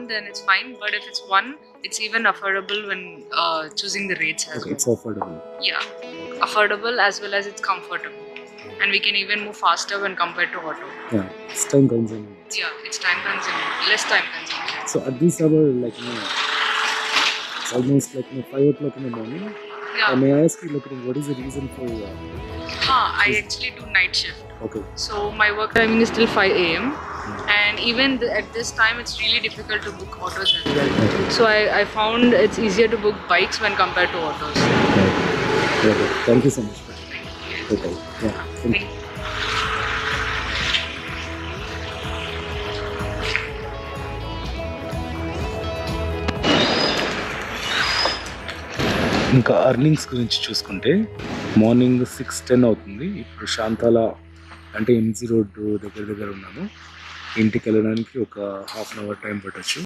then it's fine. But if it's one, it's even affordable when choosing the rates as Okay, well. it's affordable. Yeah, affordable as well as it's comfortable, and we can even move faster when compared to auto. Yeah, it's time consuming. Yeah, it's time consuming, less time consuming. So at this hour, like, it's almost like 5 o'clock in the morning. Yeah. May I ask you, like, what is the reason for? I actually do night shift. Okay. So my work timing is till 5 a.m. And even at this time, it's really difficult to book autos as well. So I found it's easier to book bikes when compared to autos. Okay. Thank you so much. Okay. Yeah. Thank you. ఇంకా earnings గురించి చూసుకుంటే morning 6:10 అవుతుంది. ఇప్పుడు శాంతాల అంటే MG road దగ్గర ఉన్నాను. ఇంటికి వెళ్ళడానికి ఒక హాఫ్ అన్ అవర్ టైం పట్టచ్చు.